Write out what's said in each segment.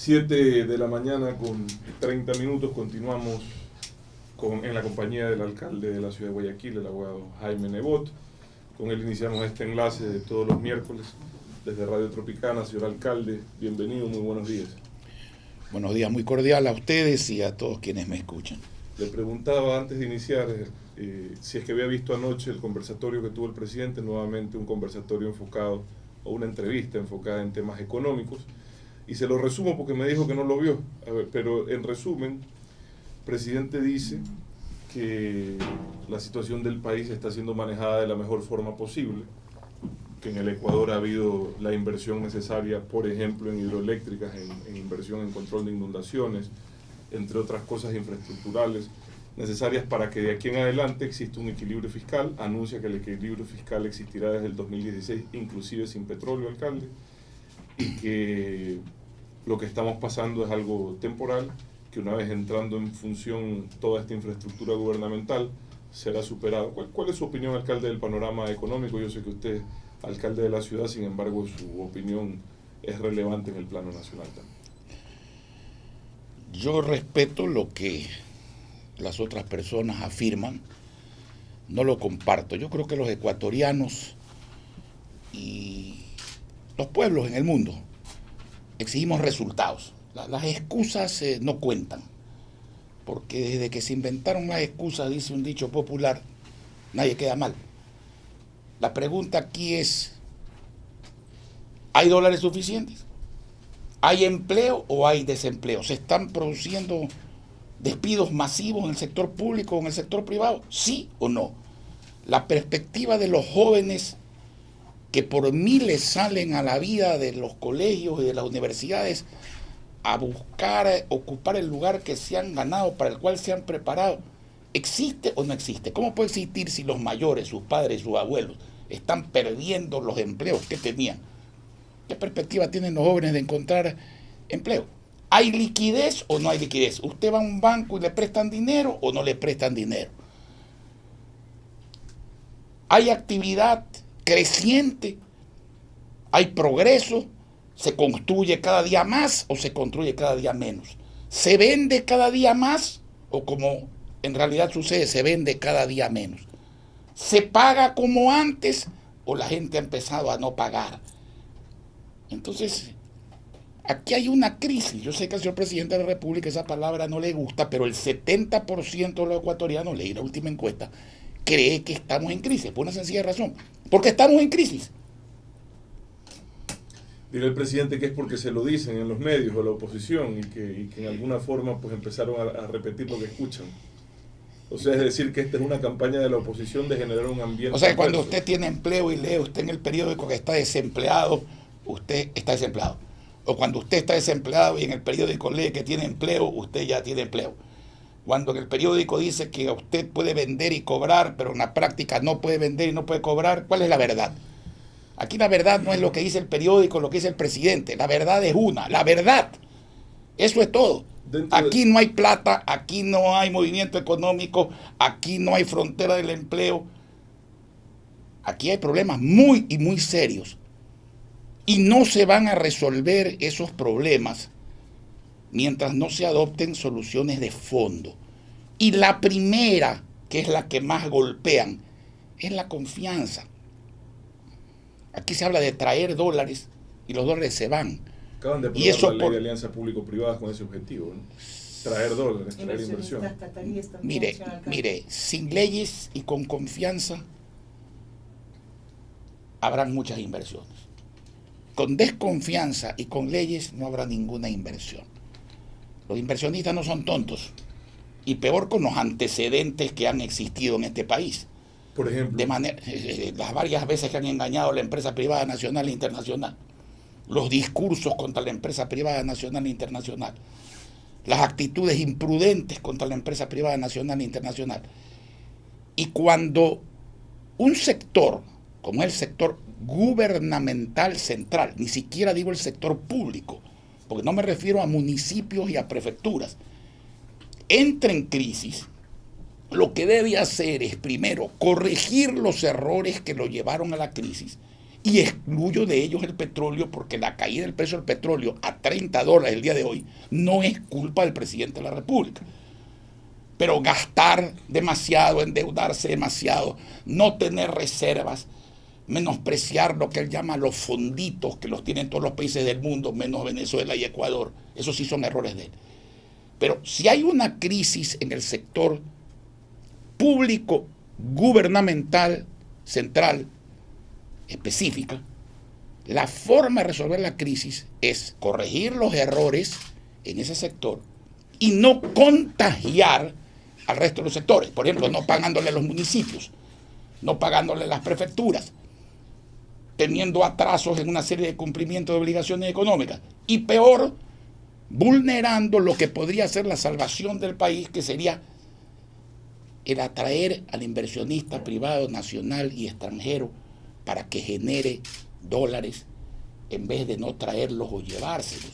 7 de la mañana con 30 minutos continuamos en la compañía del alcalde de la ciudad de Guayaquil, el abogado Jaime Nebot. Con él iniciamos este enlace de todos los miércoles desde Radio Tropicana. Señor alcalde, bienvenido, muy buenos días. Buenos días, muy cordial a ustedes y a todos quienes me escuchan. Le preguntaba antes de iniciar si es que había visto anoche el conversatorio que tuvo el presidente, nuevamente un conversatorio enfocado, o una entrevista enfocada en temas económicos, y se lo resumo porque me dijo que no lo vio. A ver, pero en resumen, el presidente dice que la situación del país está siendo manejada de la mejor forma posible, que en el Ecuador ha habido la inversión necesaria, por ejemplo, en hidroeléctricas, en inversión en control de inundaciones, entre otras cosas infraestructurales necesarias para que de aquí en adelante exista un equilibrio fiscal. Anuncia que el equilibrio fiscal existirá desde el 2016, inclusive sin petróleo, alcalde, y que lo que estamos pasando es algo temporal, que una vez entrando en función toda esta infraestructura gubernamental será superado. ¿Cuál es su opinión, alcalde, del panorama económico? Yo sé que usted es alcalde de la ciudad, sin embargo su opinión es relevante en el plano nacional también. Yo respeto lo que las otras personas afirman, no lo comparto. Yo creo que los ecuatorianos y los pueblos en el mundo exigimos resultados. Las excusas no cuentan, porque desde que se inventaron las excusas, dice un dicho popular, nadie queda mal. La pregunta aquí es, ¿hay dólares suficientes? ¿Hay empleo o hay desempleo? ¿Se están produciendo despidos masivos en el sector público o en el sector privado? ¿Sí o no? La perspectiva de los jóvenes que por miles salen a la vida de los colegios y de las universidades a buscar ocupar el lugar que se han ganado, para el cual se han preparado, ¿existe o no existe? ¿Cómo puede existir si los mayores, sus padres, sus abuelos, están perdiendo los empleos que tenían? ¿Qué perspectiva tienen los jóvenes de encontrar empleo? ¿Hay liquidez o no hay liquidez? ¿Usted va a un banco y le prestan dinero o no le prestan dinero? ¿Hay actividad creciente? ¿Hay progreso? ¿Se construye cada día más o se construye cada día menos? ¿Se vende cada día más o, como en realidad sucede, se vende cada día menos? ¿Se paga como antes o la gente ha empezado a no pagar? Entonces, aquí hay una crisis. Yo sé que al señor presidente de la República esa palabra no le gusta, pero el 70% de los ecuatorianos, leí la última encuesta, cree que estamos en crisis, por una sencilla razón, porque estamos en crisis. Dirá el presidente que es porque se lo dicen en los medios o la oposición y que en alguna forma pues empezaron a repetir lo que escuchan. O sea, es decir, que esta es una campaña de la oposición de generar un ambiente. O sea, que cuando usted tiene empleo y lee usted en el periódico que está desempleado, usted está desempleado. O cuando usted está desempleado y en el periódico lee que tiene empleo, usted ya tiene empleo. Cuando en el periódico dice que usted puede vender y cobrar, pero en la práctica no puede vender y no puede cobrar, ¿cuál es la verdad? Aquí la verdad no es lo que dice el periódico, lo que dice el presidente. La verdad es una, la verdad. Eso es todo. Aquí no hay plata, aquí no hay movimiento económico, aquí no hay frontera del empleo. Aquí hay problemas muy y muy serios. Y no se van a resolver esos problemas mientras no se adopten soluciones de fondo. Y la primera, que es la que más golpean, es la confianza. Aquí se habla de traer dólares y los dólares se van. Acaban de aprobar la ley de alianza público-privada con ese objetivo, ¿no? Traer dólares, traer inversión. Mire, sin leyes y con confianza habrán muchas inversiones. Con desconfianza y con leyes no habrá ninguna inversión. Los inversionistas no son tontos, y peor con los antecedentes que han existido en este país. Por ejemplo, las varias veces que han engañado a la empresa privada nacional e internacional, los discursos contra la empresa privada nacional e internacional, las actitudes imprudentes contra la empresa privada nacional e internacional. Y cuando un sector, como el sector gubernamental central, ni siquiera digo el sector público, porque no me refiero a municipios y a prefecturas, entra en crisis, lo que debe hacer es primero corregir los errores que lo llevaron a la crisis Y excluyo de ellos el petróleo porque la caída del precio del petróleo a $30 el día de hoy no es culpa del presidente de la República. Pero gastar demasiado, endeudarse demasiado, no tener reservas, menospreciar lo que él llama los fonditos que los tienen todos los países del mundo, menos Venezuela y Ecuador, esos sí son errores de él. Pero si hay una crisis en el sector público, gubernamental, central, específica, la forma de resolver la crisis es corregir los errores en ese sector y no contagiar al resto de los sectores. Por ejemplo, no pagándole a los municipios, no pagándole a las prefecturas, teniendo atrasos en una serie de cumplimientos de obligaciones económicas y peor, vulnerando lo que podría ser la salvación del país, que sería el atraer al inversionista privado, nacional y extranjero para que genere dólares en vez de no traerlos o llevárselos.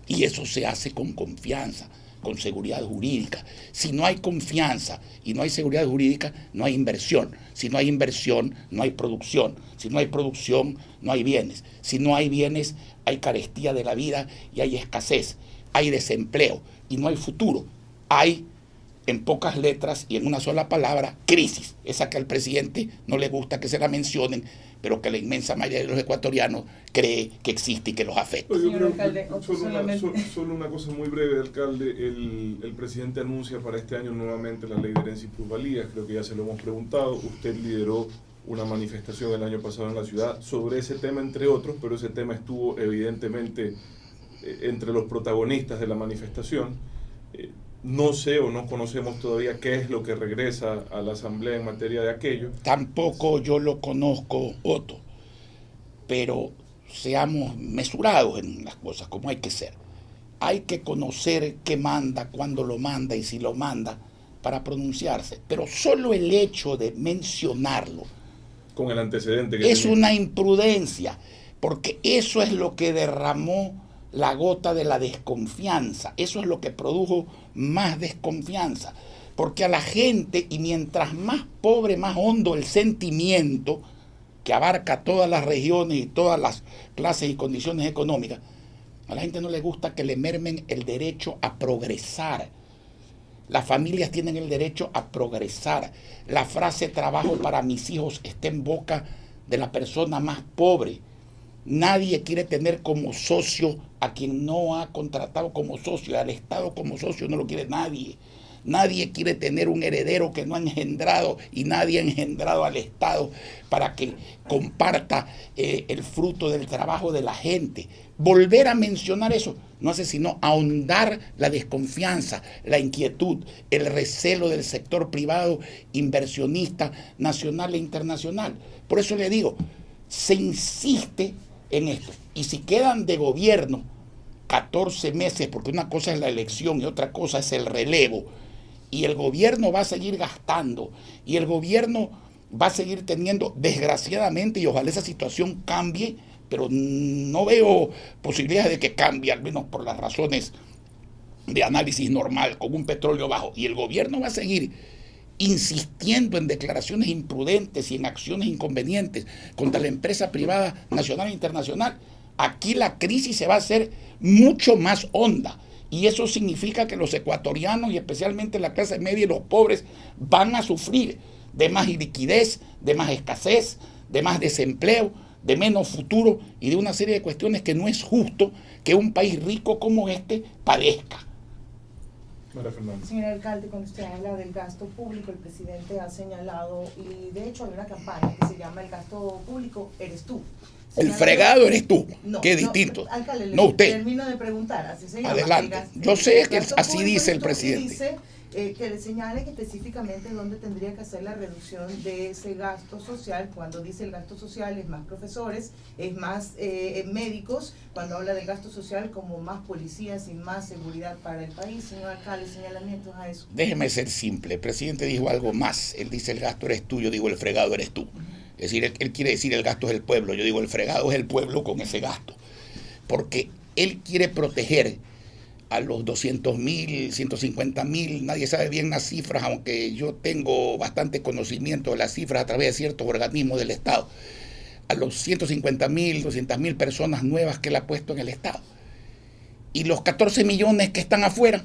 Y eso se hace con confianza, con seguridad jurídica. Si no hay confianza y no hay seguridad jurídica, no hay inversión. Si no hay inversión, no hay producción. Si no hay producción, no hay bienes. Si no hay bienes, hay carestía de la vida y hay escasez. Hay desempleo y no hay futuro. Hay, en pocas letras y en una sola palabra, crisis. Esa que al presidente no le gusta que se la mencionen, pero que la inmensa mayoría de los ecuatorianos cree que existe y que los afecta. Señor alcalde, solo una cosa muy breve, alcalde. El presidente anuncia para este año nuevamente la ley de herencia y plusvalías. Creo que ya se lo hemos preguntado. Usted lideró una manifestación el año pasado en la ciudad sobre ese tema, entre otros, pero ese tema estuvo evidentemente entre los protagonistas de la manifestación. No sé o no conocemos todavía qué es lo que regresa a la Asamblea en materia de aquello. Tampoco yo lo conozco, Otto, pero seamos mesurados en las cosas, como hay que ser. Hay que conocer qué manda, cuándo lo manda y si lo manda para pronunciarse. Pero solo el hecho de mencionarlo con el antecedente que es tenía. Una imprudencia, porque eso es lo que derramó la gota de la desconfianza. Eso es lo que produjo más desconfianza. Porque a la gente, y mientras más pobre, más hondo el sentimiento, que abarca todas las regiones y todas las clases y condiciones económicas, a la gente no le gusta que le mermen el derecho a progresar. Las familias tienen el derecho a progresar. La frase trabajo para mis hijos está en boca de la persona más pobre. Nadie quiere tener como socio a quien no ha contratado como socio, al Estado como socio no lo quiere nadie. Nadie quiere tener un heredero que no ha engendrado y nadie ha engendrado al Estado para que comparta el fruto del trabajo de la gente. Volver a mencionar eso no hace sino ahondar la desconfianza, la inquietud, el recelo del sector privado, inversionista, nacional e internacional. Por eso le digo, se insiste en esto. Y si quedan de gobierno 14 meses, porque una cosa es la elección y otra cosa es el relevo, y el gobierno va a seguir gastando, y el gobierno va a seguir teniendo, desgraciadamente, y ojalá esa situación cambie, pero no veo posibilidades de que cambie, al menos por las razones de análisis normal, con un petróleo bajo, y el gobierno va a seguir insistiendo en declaraciones imprudentes y en acciones inconvenientes contra la empresa privada nacional e internacional, aquí la crisis se va a hacer mucho más honda. Y eso significa que los ecuatorianos y especialmente la clase media y los pobres van a sufrir de más iliquidez, de más escasez, de más desempleo, de menos futuro y de una serie de cuestiones que no es justo que un país rico como este padezca. Señor alcalde, cuando usted habla del gasto público, el presidente ha señalado, y de hecho hay una campaña que se llama El gasto público eres tú. El fregado eres tú, no, que es distinto. Alcalde, no usted. Termino de preguntar, así se llama. Adelante. Yo sé que así dice el presidente. Dice que le señale específicamente dónde tendría que hacer la reducción de ese gasto social. Cuando dice el gasto social es más profesores, es más médicos. Cuando habla del gasto social, como más policías y más seguridad para el país. Señor alcalde, señalamientos a eso. Déjeme ser simple. El presidente dijo algo más. Él dice el gasto eres tú, yo digo el fregado eres tú. Es decir, él quiere decir el gasto es el pueblo. Yo digo el fregado es el pueblo con ese gasto. Porque él quiere proteger a los 200.000, 150.000, nadie sabe bien las cifras, aunque yo tengo bastante conocimiento de las cifras a través de ciertos organismos del Estado. a los 150.000, 200.000 personas nuevas que él ha puesto en el Estado. Y los 14 millones que están afuera.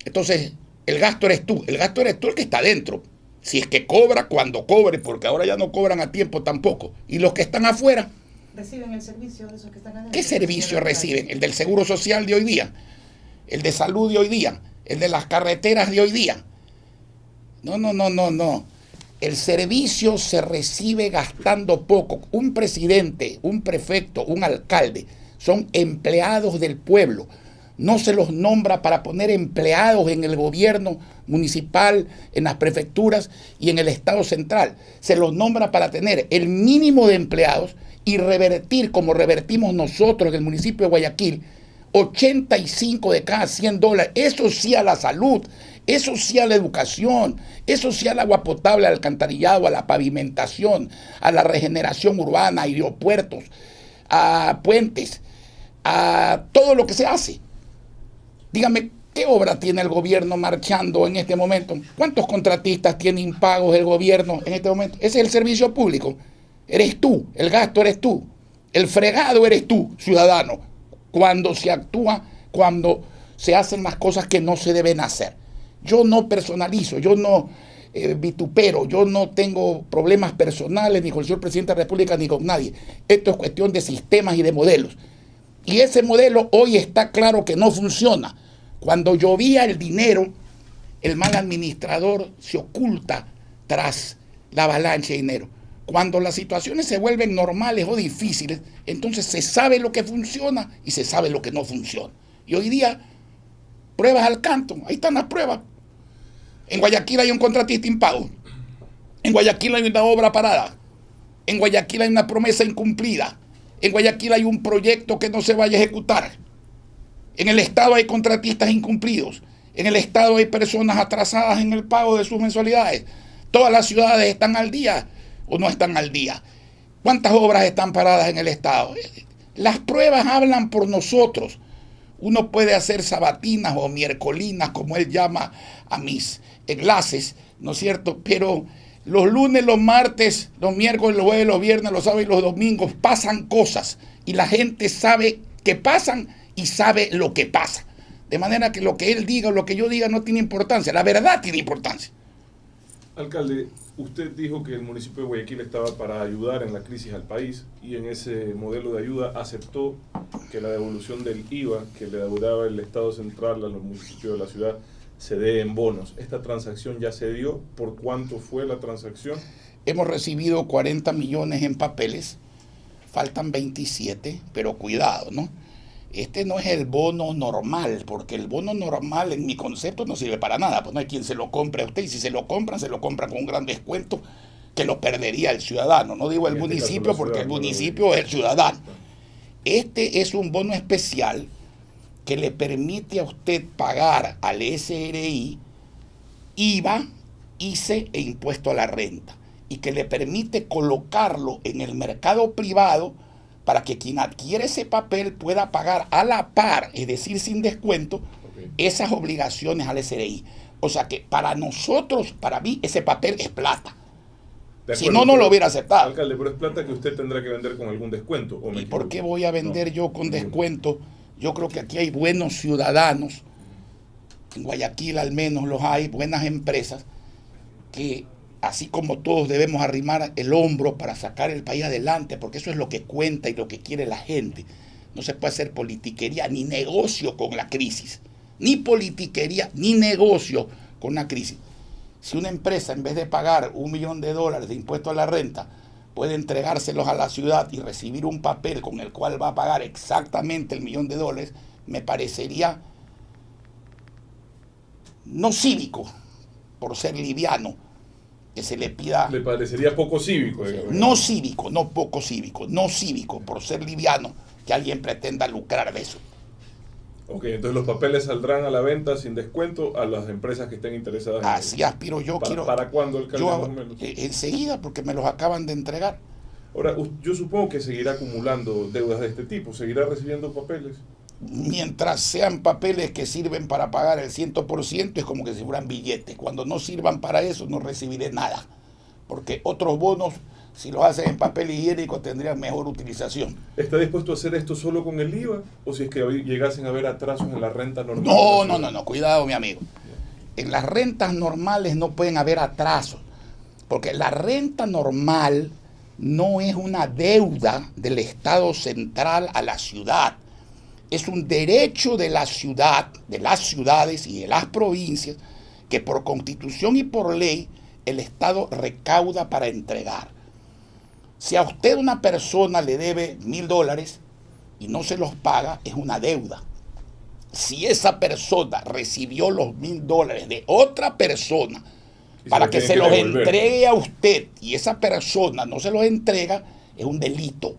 Entonces, el gasto eres tú el que está adentro. Si es que cobra, cuando cobre, porque ahora ya no cobran a tiempo tampoco. Y los que están afuera. ¿Reciben el servicio de esos que están adentro? ¿Qué servicio reciben? El del Seguro Social de hoy día, el de salud de hoy día, el de las carreteras de hoy día. No. El servicio se recibe gastando poco. Un presidente, un prefecto, un alcalde son empleados del pueblo. No se los nombra para poner empleados en el gobierno municipal, en las prefecturas y en el Estado central. Se los nombra para tener el mínimo de empleados y revertir, como revertimos nosotros en el municipio de Guayaquil, 85 de cada $100. Eso sí a la salud, eso sí a la educación, eso sí al agua potable, al alcantarillado, a la pavimentación, a la regeneración urbana, a aeropuertos, a puentes, a todo lo que se hace. Dígame, ¿qué obra tiene el gobierno marchando en este momento? ¿Cuántos contratistas tiene impagos el gobierno en este momento? Ese es el servicio público. Eres tú, el gasto eres tú, el fregado eres tú, ciudadano, cuando se actúa, cuando se hacen las cosas que no se deben hacer. Yo no personalizo, yo no vitupero, yo no tengo problemas personales ni con el señor presidente de la República ni con nadie. Esto es cuestión de sistemas y de modelos. Y ese modelo hoy está claro que no funciona. Cuando llovía el dinero, el mal administrador se oculta tras la avalancha de dinero. Cuando las situaciones se vuelven normales o difíciles, entonces se sabe lo que funciona y se sabe lo que no funciona. Y hoy día, pruebas al canto, ahí están las pruebas. En Guayaquil hay un contratista impago. En Guayaquil hay una obra parada. En Guayaquil hay una promesa incumplida. En Guayaquil hay un proyecto que no se vaya a ejecutar. En el Estado hay contratistas incumplidos. En el Estado hay personas atrasadas en el pago de sus mensualidades. Todas las ciudades están al día o no están al día. ¿Cuántas obras están paradas en el Estado? Las pruebas hablan por nosotros. Uno puede hacer sabatinas o miércolinas, como él llama a mis enlaces, ¿no es cierto? Pero los lunes, los martes, los miércoles, los jueves, los viernes, los sábados y los domingos pasan cosas y la gente sabe que pasan y sabe lo que pasa. De manera que lo que él diga o lo que yo diga no tiene importancia. La verdad tiene importancia. Alcalde, usted dijo que el municipio de Guayaquil estaba para ayudar en la crisis al país y en ese modelo de ayuda aceptó que la devolución del IVA que le deudaba el Estado central a los municipios de la ciudad se dé en bonos. ¿Esta transacción ya se dio? ¿Por cuánto fue la transacción? Hemos recibido 40 millones en papeles, faltan 27, pero cuidado, ¿no? Este no es el bono normal, porque el bono normal en mi concepto no sirve para nada, pues no hay quien se lo compre a usted, y si se lo compran con un gran descuento que lo perdería el ciudadano. No digo el municipio, porque el municipio es el ciudadano. Este es un bono especial que le permite a usted pagar al SRI IVA, ICE e impuesto a la renta, y que le permite colocarlo en el mercado privado para que quien adquiere ese papel pueda pagar a la par, es decir, sin descuento, esas obligaciones al SRI. O sea que para nosotros, para mí, ese papel es plata. Si no, no lo hubiera aceptado. Alcalde, pero es plata que usted tendrá que vender con algún descuento. ¿O ¿Y por qué voy a vender yo con descuento? Yo creo que aquí hay buenos ciudadanos, en Guayaquil al menos los hay, buenas empresas, que así como todos debemos arrimar el hombro para sacar el país adelante, porque eso es lo que cuenta y lo que quiere la gente. No se puede hacer politiquería ni negocio con la crisis. Ni politiquería ni negocio con la crisis. Si una empresa, en vez de pagar $1 millón de impuesto a la renta, puede entregárselos a la ciudad y recibir un papel con el cual va a pagar exactamente $1 millón, me parecería no cívico, por ser liviano, que se le pida... ¿Le parecería poco cívico? No cívico, no poco cívico, no cívico, por ser liviano, que alguien pretenda lucrar de eso. Ok, entonces los papeles saldrán a la venta sin descuento a las empresas que estén interesadas. Así aspiro yo. ¿Para cuándo, alcalde? Yo, enseguida, porque me los acaban de entregar. Ahora, yo supongo que seguirá acumulando deudas de este tipo, seguirá recibiendo papeles. Mientras sean papeles que sirven para pagar el 100%, es como que si fueran billetes. Cuando no sirvan para eso, no recibiré nada. Porque otros bonos Si lo hacen en papel higiénico tendrían mejor utilización. ¿Está dispuesto a hacer esto solo con el IVA o si es que llegasen a haber atrasos en la renta normal? No, cuidado, mi amigo. En las rentas normales no pueden haber atrasos, porque la renta normal no es una deuda del Estado central a la ciudad. Es un derecho de la ciudad, de las ciudades y de las provincias, que por constitución y por ley el Estado recauda para entregar. Si a usted una persona le debe $1,000 y no se los paga, es una deuda. Si esa persona recibió los $1,000 de otra persona para que se los entregue a usted y esa persona no se los entrega, es un delito.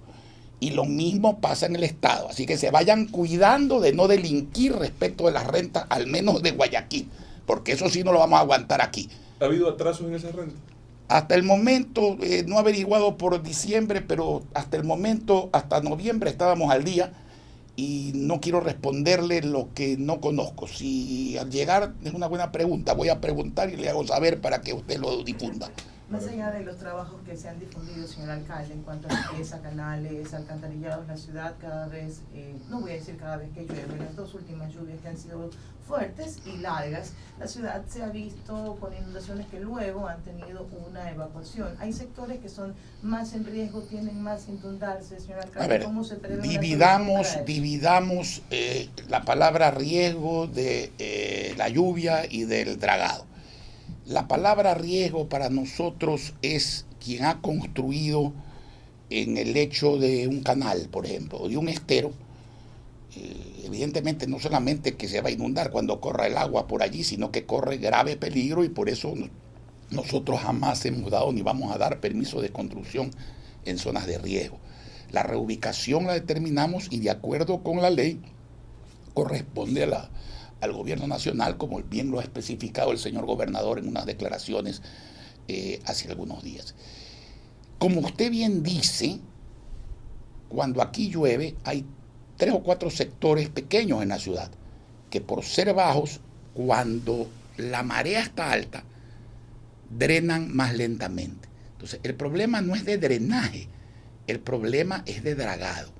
Y lo mismo pasa en el Estado. Así que se vayan cuidando de no delinquir respecto de las rentas, al menos de Guayaquil, porque eso sí no lo vamos a aguantar aquí. ¿Ha habido atrasos en esa renta? Hasta el momento, no he averiguado por diciembre, pero hasta el momento, hasta noviembre estábamos al día y no quiero responderle lo que no conozco. Si al llegar es una buena pregunta, voy a preguntar y le hago saber para que usted lo difunda. Más allá de los trabajos que se han difundido, señor alcalde, en cuanto a limpieza, canales, alcantarillados, la ciudad cada vez, no voy a decir cada vez que llueve, las dos últimas lluvias que han sido fuertes y largas, la ciudad se ha visto con inundaciones que luego han tenido una evacuación. Hay sectores que son más en riesgo, tienen más que inundarse, señor alcalde. A ver, ¿Cómo se prevé dividamos la palabra riesgo de la lluvia y del dragado. La palabra riesgo para nosotros es quien ha construido en el lecho de un canal, por ejemplo, o de un estero. Evidentemente no solamente que se va a inundar cuando corra el agua por allí, sino que corre grave peligro y por eso nosotros jamás hemos dado ni vamos a dar permiso de construcción en zonas de riesgo. La reubicación la determinamos y de acuerdo con la ley corresponde al gobierno nacional, como bien lo ha especificado el señor gobernador en unas declaraciones hace algunos días. Como usted bien dice, cuando aquí llueve hay 3 o 4 sectores pequeños en la ciudad, que por ser bajos, cuando la marea está alta, drenan más lentamente. Entonces, el problema no es de drenaje, el problema es de dragado.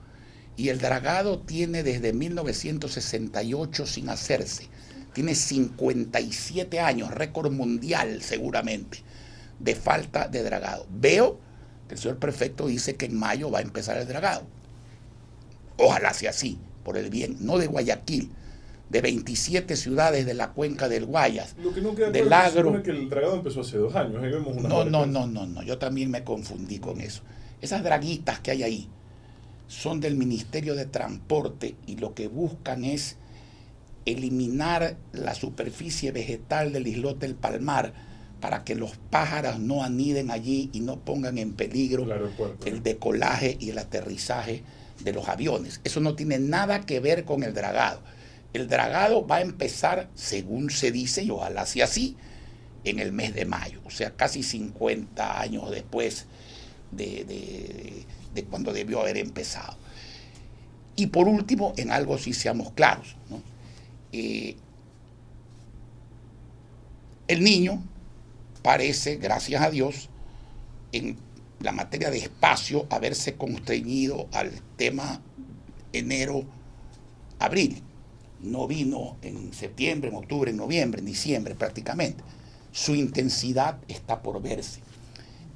Y el dragado tiene desde 1968 sin hacerse. Tiene 57 años, récord mundial seguramente, de falta de dragado. Veo que el señor prefecto dice que en mayo va a empezar el dragado. Ojalá sea así, por el bien, no de Guayaquil, de 27 ciudades de la cuenca del Guayas, lo que no queda del claro, Agro. Se supone que el dragado empezó hace 2 años. Ahí vemos una No, yo también me confundí con eso. Esas draguitas que hay ahí son del Ministerio de Transporte y lo que buscan es eliminar la superficie vegetal del islote del Palmar para que los pájaros no aniden allí y no pongan en peligro el decolaje y el aterrizaje de los aviones. Eso no tiene nada que ver con el dragado. El dragado va a empezar, según se dice, y ojalá sea así, en el mes de mayo, o sea, casi 50 años después de cuando debió haber empezado. Y por último, en algo sí seamos claros, ¿no? El Niño parece, gracias a Dios, en la materia de espacio, haberse constreñido al tema enero-abril. No vino en septiembre, en octubre, en noviembre, en diciembre prácticamente. Su intensidad está por verse.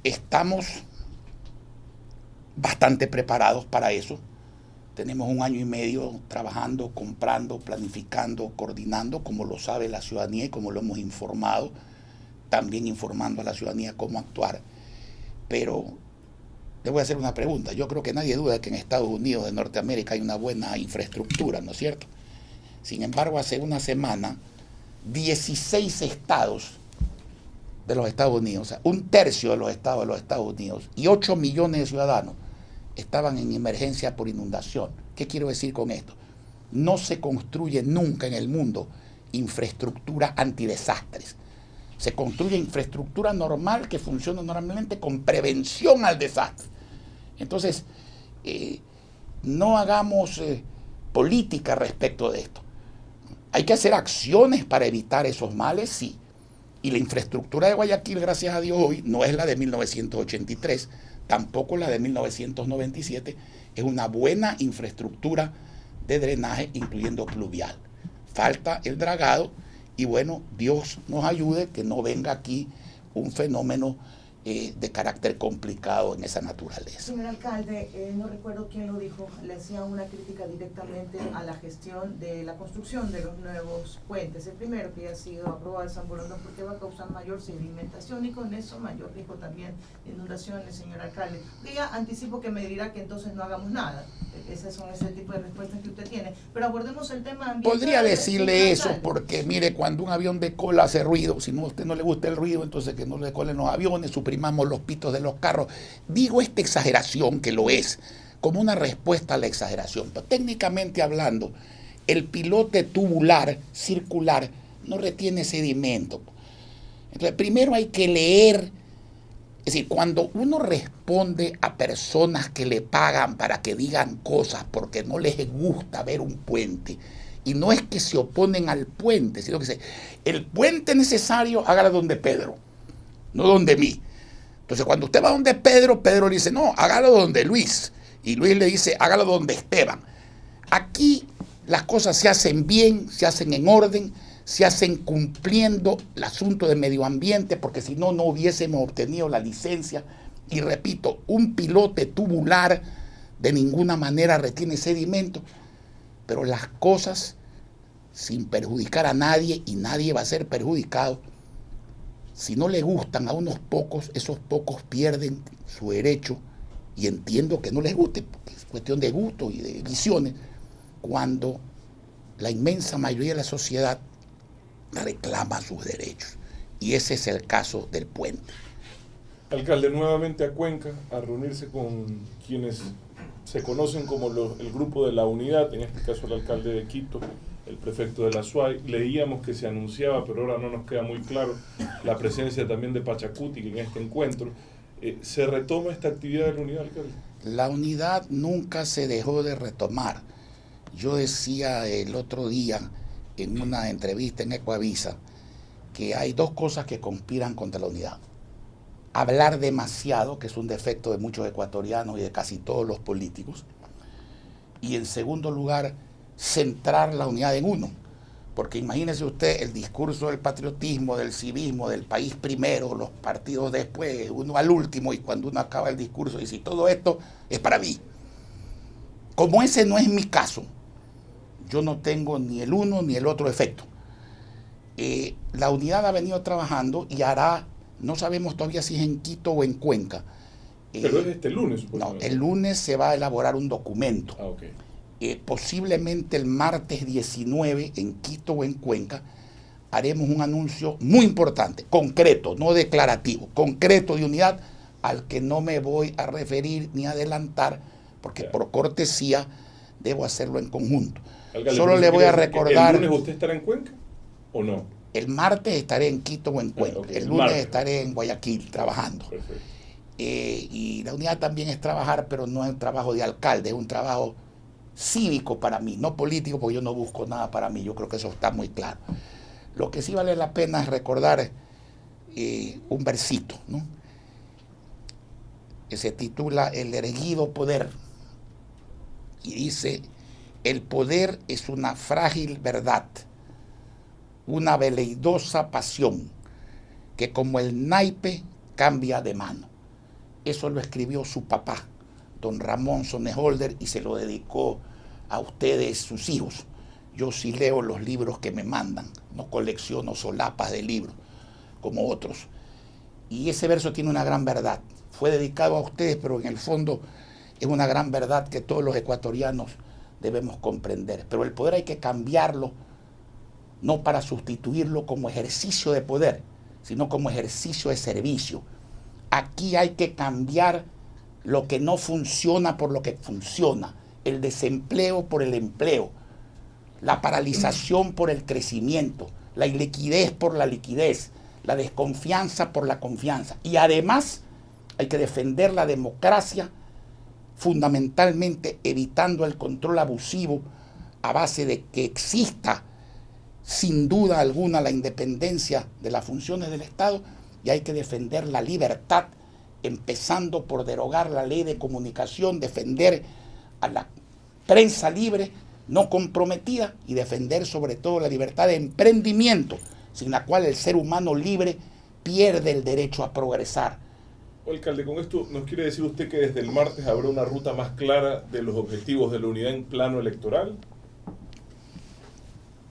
Estamos bastante preparados para eso. Tenemos 1 año y medio trabajando, comprando, planificando, coordinando, como lo sabe la ciudadanía y como lo hemos informado, también informando a la ciudadanía cómo actuar. Pero le voy a hacer una pregunta. Yo creo que nadie duda que en Estados Unidos de Norteamérica hay una buena infraestructura, ¿no es cierto? Sin embargo, hace una semana, 16 estados de los Estados Unidos, o sea, 1/3 de los estados de los Estados Unidos y 8 millones de ciudadanos estaban en emergencia por inundación. ¿Qué quiero decir con esto? No se construye nunca en el mundo infraestructura antidesastres. Se construye infraestructura normal que funciona normalmente con prevención al desastre. Entonces, no hagamos política respecto de esto. Hay que hacer acciones para evitar esos males, sí. Y la infraestructura de Guayaquil, gracias a Dios, hoy no es la de 1983, tampoco la de 1997, es una buena infraestructura de drenaje, incluyendo pluvial. Falta el dragado y bueno, Dios nos ayude que no venga aquí un fenómeno de carácter complicado en esa naturaleza. Señor alcalde, no recuerdo quién lo dijo, le hacía una crítica directamente a la gestión de la construcción de los nuevos puentes. El primero que ha sido aprobado en San Borondón porque va a causar mayor sedimentación y con eso mayor riesgo también de inundaciones, señor alcalde. Ya anticipo que me dirá que entonces no hagamos nada. Esas son ese tipo de respuestas que usted tiene. Pero abordemos el tema ambiental. Podría decirle eso porque, mire, cuando un avión de cola hace ruido, si no a usted no le gusta el ruido, entonces que no le colen los aviones, suprimamos los pitos de los carros. Digo esta exageración, que lo es, como una respuesta a la exageración. Pero técnicamente hablando, el pilote tubular circular no retiene sedimento. Entonces, primero hay que leer. Es decir, cuando uno responde a personas que le pagan para que digan cosas porque no les gusta ver un puente, y no es que se oponen al puente, sino que dice, el puente necesario, hágalo donde Pedro, no donde mí. Entonces, cuando usted va donde Pedro, Pedro le dice, no, hágalo donde Luis. Y Luis le dice, hágalo donde Esteban. Aquí las cosas se hacen bien, se hacen en orden, se hacen cumpliendo el asunto de medio ambiente, porque si no, no hubiésemos obtenido la licencia. Y repito, un pilote tubular de ninguna manera retiene sedimento, pero las cosas sin perjudicar a nadie, y nadie va a ser perjudicado. Si no le gustan a unos pocos, esos pocos pierden su derecho, y entiendo que no les guste, porque es cuestión de gusto y de visiones, cuando la inmensa mayoría de la sociedad reclama sus derechos. Y ese es el caso del puente. Alcalde, nuevamente a Cuenca a reunirse con quienes se conocen como el grupo de la unidad, en este caso el alcalde de Quito, el prefecto de la SUAY. Leíamos que se anunciaba, pero ahora no nos queda muy claro, la presencia también de Pachacuti en este encuentro. ¿Se retoma esta actividad de la unidad, alcalde? La unidad nunca se dejó de retomar. Yo decía el otro día en una entrevista en Ecoavisa que hay dos cosas que conspiran contra la unidad. Hablar demasiado, que es un defecto de muchos ecuatorianos y de casi todos los políticos. Y en segundo lugar, centrar la unidad en uno. Porque imagínese usted el discurso del patriotismo, del civismo, del país primero, los partidos después, uno al último, y cuando uno acaba el discurso dice, todo esto es para mí. Como ese no es mi caso, yo no tengo ni el uno ni el otro efecto. La unidad ha venido trabajando y hará, no sabemos todavía si es en Quito o en Cuenca. Pero es este lunes, no, el lunes se va a elaborar un documento. Ah, okay. Posiblemente el martes 19 en Quito o en Cuenca haremos un anuncio muy importante, concreto, no declarativo, concreto de unidad, al que no me voy a referir ni adelantar, porque por cortesía debo hacerlo en conjunto. Alcalde, solo le voy a recordar... ¿El lunes usted estará en Cuenca o no? El martes estaré en Quito o en Cuenca. Okay. El lunes estaré en Guayaquil trabajando. Perfecto. Y la unidad también es trabajar, pero no es un trabajo de alcalde, es un trabajo cívico para mí, no político, porque yo no busco nada para mí. Yo creo que eso está muy claro. Lo que sí vale la pena es recordar un versito, ¿no?, que se titula El erguido poder, y dice: el poder es una frágil verdad, una veleidosa pasión, que como el naipe cambia de mano. Eso lo escribió su papá, don Ramón Soneholder, y se lo dedicó a ustedes, sus hijos. Yo sí leo los libros que me mandan, no colecciono solapas de libros como otros. Y ese verso tiene una gran verdad. Fue dedicado a ustedes, pero en el fondo es una gran verdad que todos los ecuatorianos debemos comprender. Pero el poder hay que cambiarlo, no para sustituirlo como ejercicio de poder, sino como ejercicio de servicio. Aquí hay que cambiar lo que no funciona por lo que funciona, el desempleo por el empleo, la paralización por el crecimiento, la iliquidez por la liquidez, la desconfianza por la confianza. Y además hay que defender la democracia, fundamentalmente evitando el control abusivo a base de que exista sin duda alguna la independencia de las funciones del Estado, y hay que defender la libertad empezando por derogar la ley de comunicación, defender a la prensa libre, no comprometida, y defender sobre todo la libertad de emprendimiento, sin la cual el ser humano libre pierde el derecho a progresar. Alcalde, con esto nos quiere decir usted que desde el martes habrá una ruta más clara de los objetivos de la unidad en plano electoral.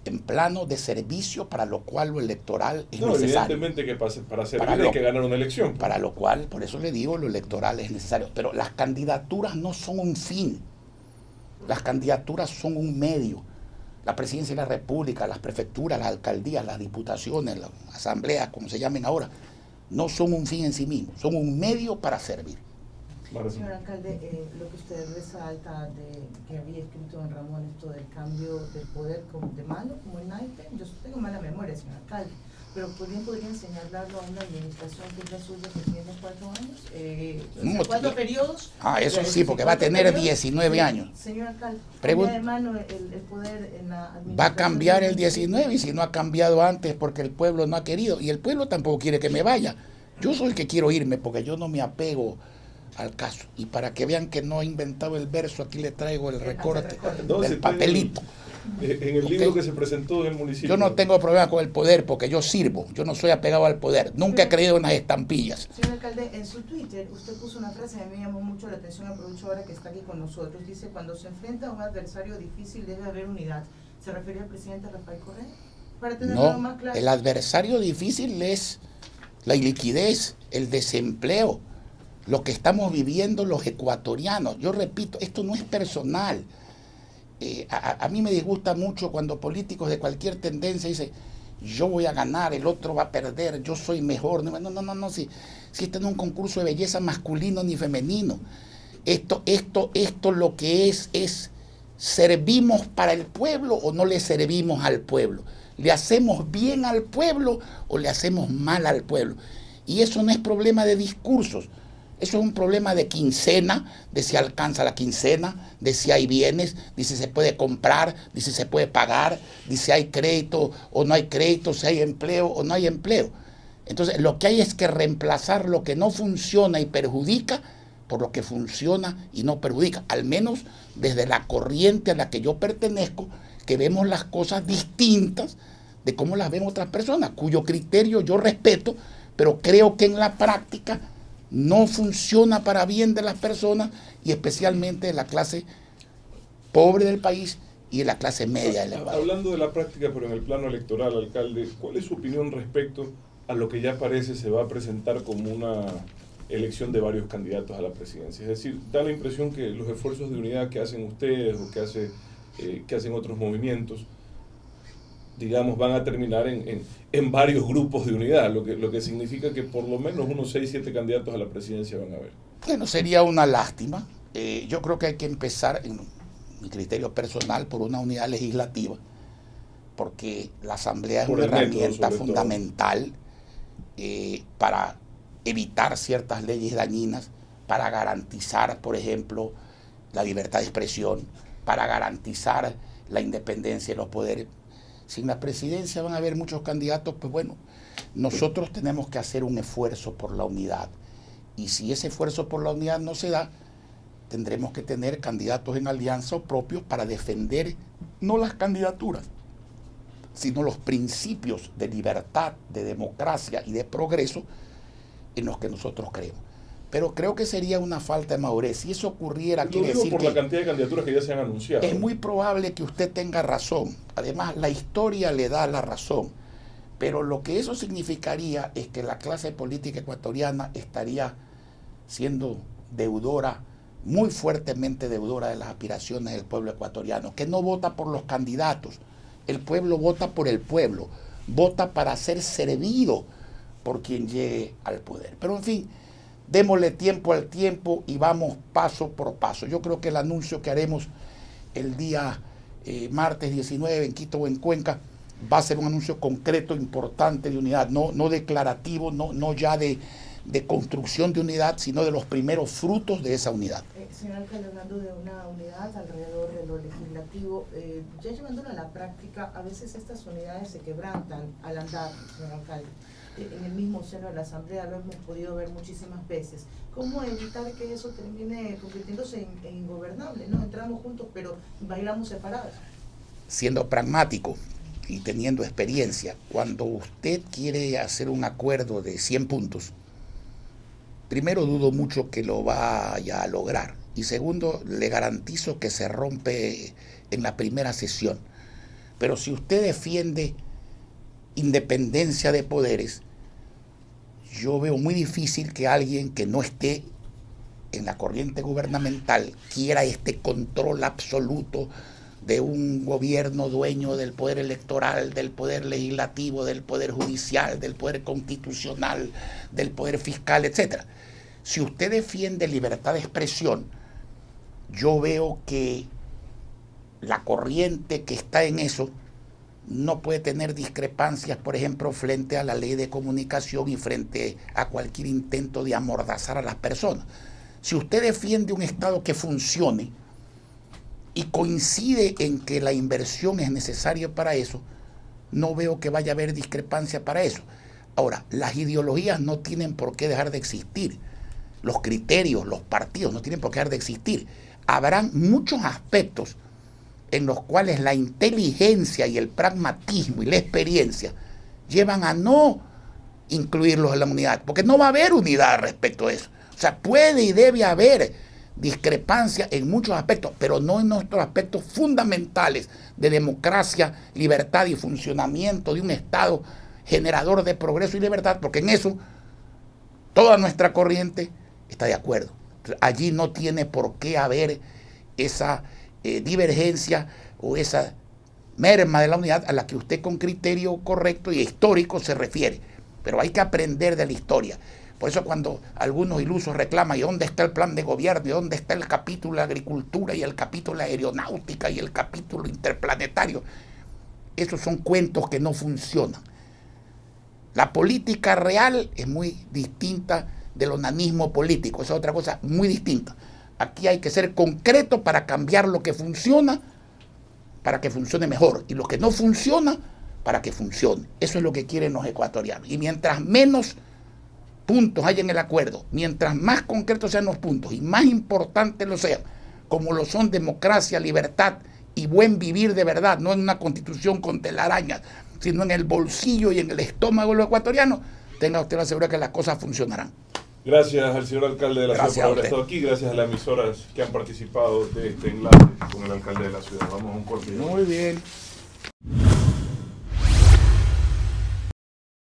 En plano de servicio, para lo cual lo electoral es necesario. Evidentemente que para servir hay que ganar una elección. Para lo cual, por eso le digo, lo electoral es necesario. Pero las candidaturas no son un fin. Las candidaturas son un medio. La presidencia de la República, las prefecturas, las alcaldías, las diputaciones, las asambleas, como se llamen ahora, no son un fin en sí mismos, son un medio para servir. Señor alcalde, lo que usted resalta de que había escrito don Ramón, esto del cambio del poder como de malo, como el naipe, yo tengo mala memoria, señor alcalde, pero bien podría enseñarlo a una administración que es la suya, que tiene 4 años, 4 periodos. Eso sí, porque va a tener periodos, 19 años. Señor alcalde, cambia de mano el poder en la administración. Va a cambiar el 19, y si no ha cambiado antes porque el pueblo no ha querido, y el pueblo tampoco quiere que me vaya. Yo soy el que quiero irme porque yo no me apego al caso. Y para que vean que no he inventado el verso, aquí le traigo el recorte del papelito. En el libro que se presentó en el municipio. Yo no tengo problema con el poder porque yo sirvo, yo no soy apegado al poder, nunca he creído en las estampillas. Señor alcalde, en su Twitter usted puso una frase que a mí me llamó mucho la atención, aprovecho ahora que está aquí con nosotros, dice: cuando se enfrenta a un adversario difícil debe haber unidad. ¿Se refería al presidente Rafael Correa? Para tenerlo más claro. El adversario difícil es la iliquidez, el desempleo, lo que estamos viviendo los ecuatorianos. Yo repito, esto no es personal. A mí me disgusta mucho cuando políticos de cualquier tendencia dicen: yo voy a ganar, el otro va a perder, yo soy mejor. No, si este no es un concurso de belleza masculino ni femenino. Esto lo que es ¿servimos para el pueblo o no le servimos al pueblo? ¿Le hacemos bien al pueblo o le hacemos mal al pueblo? Y eso no es problema de discursos. Eso es un problema de quincena, de si alcanza la quincena, de si hay bienes, de si se puede comprar, de si se puede pagar, de si hay crédito o no hay crédito, si hay empleo o no hay empleo. Entonces, lo que hay es que reemplazar lo que no funciona y perjudica por lo que funciona y no perjudica. Al menos desde la corriente a la que yo pertenezco, que vemos las cosas distintas de cómo las ven otras personas, cuyo criterio yo respeto, pero creo que en la práctica no funciona para bien de las personas y especialmente de la clase pobre del país y de la clase media del Ecuador. Hablando de la práctica, pero en el plano electoral, alcalde, ¿cuál es su opinión respecto a lo que ya parece se va a presentar como una elección de varios candidatos a la presidencia? Es decir, da la impresión que los esfuerzos de unidad que hacen ustedes o que hacen otros movimientos, digamos, van a terminar en varios grupos de unidad, lo que significa que por lo menos unos 6, 7 candidatos a la presidencia van a haber. Bueno, sería una lástima. Yo creo que hay que empezar, en mi criterio personal, por una unidad legislativa, porque la Asamblea es una herramienta fundamental para evitar ciertas leyes dañinas, para garantizar, por ejemplo, la libertad de expresión, para garantizar la independencia de los poderes. Sin la presidencia van a haber muchos candidatos, pues bueno, nosotros tenemos que hacer un esfuerzo por la unidad. Y si ese esfuerzo por la unidad no se da, tendremos que tener candidatos en alianza o propios para defender no las candidaturas, sino los principios de libertad, de democracia y de progreso en los que nosotros creemos. Pero creo que sería una falta de madurez. Si eso ocurriera, quiere decir por que la cantidad de candidaturas que ya se han anunciado. Es muy probable que usted tenga razón. Además, la historia le da la razón. Pero lo que eso significaría es que la clase política ecuatoriana estaría siendo deudora, muy fuertemente deudora de las aspiraciones del pueblo ecuatoriano, que no vota por los candidatos. El pueblo vota por el pueblo, vota para ser servido por quien llegue al poder. Pero en fin, démosle tiempo al tiempo y vamos paso por paso. Yo creo que el anuncio que haremos el día martes 19 en Quito o en Cuenca va a ser un anuncio concreto, importante de unidad, no declarativo, no ya de construcción de unidad, sino de los primeros frutos de esa unidad. Señor alcalde, hablando de una unidad alrededor de lo legislativo, ya llevándolo a la práctica, a veces estas unidades se quebrantan al andar, señor alcalde. en el mismo seno de la Asamblea lo hemos podido ver muchísimas veces. ¿Cómo evitar que eso termine convirtiéndose en ingobernable, ¿no? Entramos juntos pero bailamos separados. Siendo pragmático y teniendo experiencia, cuando usted quiere hacer un acuerdo de 100 puntos, primero dudo mucho que lo vaya a lograr. Y segundo, le garantizo que se rompe en la primera sesión. Pero si usted defiende independencia de poderes, yo veo muy difícil que alguien que no esté en la corriente gubernamental quiera este control absoluto de un gobierno dueño del poder electoral, del poder legislativo, del poder judicial, del poder constitucional, del poder fiscal, etc. Si usted defiende libertad de expresión, yo veo que la corriente que está en eso no puede tener discrepancias, por ejemplo, frente a la ley de comunicación y frente a cualquier intento de amordazar a las personas. Si usted defiende un Estado que funcione y coincide en que la inversión es necesaria para eso, no veo que vaya a haber discrepancia para eso. Ahora, las ideologías no tienen por qué dejar de existir. Los criterios, los partidos no tienen por qué dejar de existir. Habrán muchos aspectos en los cuales la inteligencia y el pragmatismo y la experiencia llevan a no incluirlos en la unidad, porque no va a haber unidad respecto a eso. O sea, puede y debe haber discrepancia en muchos aspectos, pero no en nuestros aspectos fundamentales de democracia, libertad y funcionamiento de un Estado generador de progreso y libertad, porque en eso toda nuestra corriente está de acuerdo. Allí no tiene por qué haber esa divergencia o esa merma de la unidad a la que usted con criterio correcto y histórico se refiere. Pero hay que aprender de la historia. Por eso cuando algunos ilusos reclaman, ¿y dónde está el plan de gobierno? ¿Y dónde está el capítulo de agricultura? ¿Y el capítulo de aeronáutica? ¿Y el capítulo interplanetario? Esos son cuentos que no funcionan. La política real es muy distinta del onanismo político. Esa es otra cosa muy distinta. Aquí hay que ser concreto para cambiar lo que funciona, para que funcione mejor. Y lo que no funciona, para que funcione. Eso es lo que quieren los ecuatorianos. Y mientras menos puntos hay en el acuerdo, mientras más concretos sean los puntos y más importantes lo sean, como lo son democracia, libertad y buen vivir de verdad, no en una constitución con telarañas, sino en el bolsillo y en el estómago de los ecuatorianos, tenga usted la seguridad que las cosas funcionarán. Gracias al señor alcalde de la Gracias ciudad por haber estado aquí, gracias a las emisoras que han participado de este enlace con el alcalde de la ciudad. Vamos a un corte. Muy bien.